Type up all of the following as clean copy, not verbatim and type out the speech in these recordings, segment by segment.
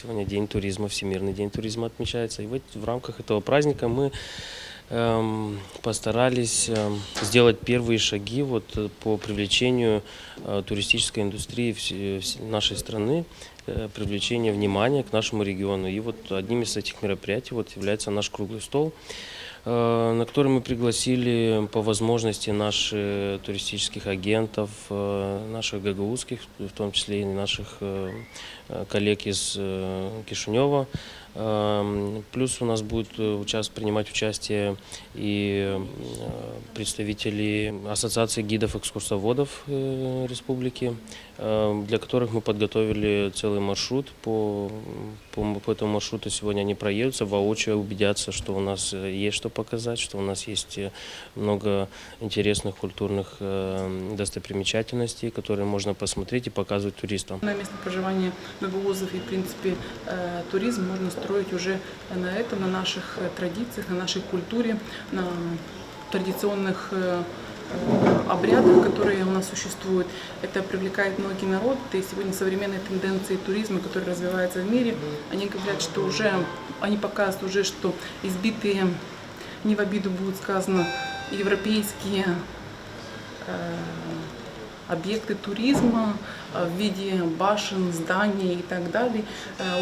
сегодня День туризма, Всемирный день туризма отмечается. И в рамках этого праздника мы постарались сделать первые шаги по привлечению туристической индустрии нашей страны, привлечение внимания к нашему региону. И одним из этих мероприятий является наш круглый стол, на который мы пригласили по возможности наших туристических агентов, наших гагаузских, в том числе и наших коллег из Кишинева. Плюс у нас будут принимать участие и представители Ассоциации гидов-экскурсоводов республики, для которых мы подготовили целый маршрут. По этому маршруту сегодня они проедутся, воочию убедятся, что у нас есть что показать, что у нас есть много интересных культурных достопримечательностей, которые можно посмотреть и показывать туристам. На место проживания гагаузов и, в принципе, туризм можно строить уже на этом, на наших традициях, на нашей культуре, на традиционных обрядах, которые у нас существуют. Это привлекает многие народы, и сегодня современные тенденции туризма, которые развиваются в мире, они говорят, что они показывают уже, что избитые, не в обиду будет сказано, европейские объекты туризма в виде башен, зданий и так далее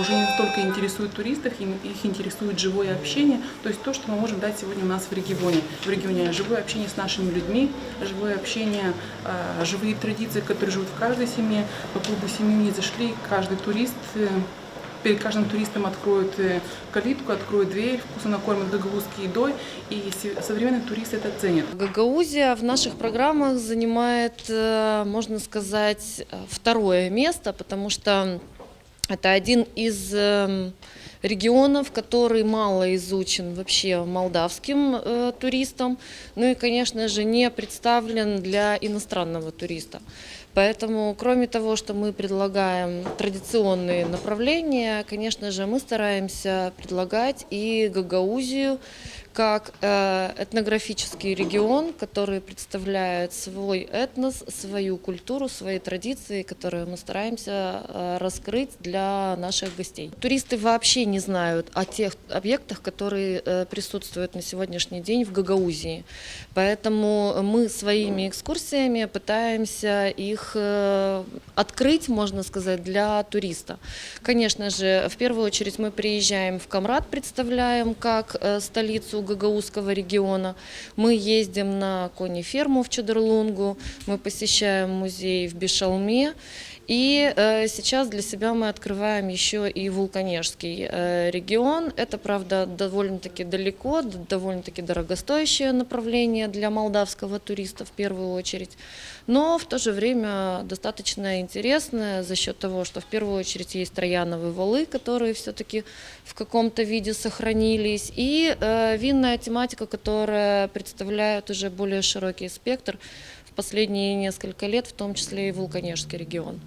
уже не столько интересуют туристов, их интересует живое общение, то есть то, что мы можем дать сегодня у нас в регионе живое общение с нашими людьми, живое общение, живые традиции, которые живут в каждой семье. По клубу семьи не зашли, каждый турист, перед каждым туристом откроют калитку, откроют дверь, вкусно накормят гагаузской едой, и современные туристы это ценят. Гагаузия в наших программах занимает, можно сказать, второе место, потому что это один из регионов, который мало изучен вообще молдавским туристам, ну и, конечно же, не представлен для иностранного туриста. Поэтому, кроме того, что мы предлагаем традиционные направления, конечно же, мы стараемся предлагать и Гагаузию как этнографический регион, который представляет свой этнос, свою культуру, свои традиции, которые мы стараемся раскрыть для наших гостей. Туристы вообще не знают о тех объектах, которые присутствуют на сегодняшний день в Гагаузии. Поэтому мы своими экскурсиями пытаемся их открыть, можно сказать, для туриста. Конечно же, в первую очередь мы приезжаем в Камрат, представляем как столицу гагаузского региона. Мы ездим на кони-ферму в Чодерлунгу, мы посещаем музей в Бишалме. И сейчас для себя мы открываем еще и Вулканежский регион. Это, правда, довольно-таки далеко, довольно-таки дорогостоящее направление для молдавского туриста в первую очередь. Но в то же время достаточно интересное за счет того, что в первую очередь есть Трояновые валы, которые все-таки в каком-то виде сохранились, и винная тематика, которая представляет уже более широкий спектр в последние несколько лет, в том числе и Вулканежский регион.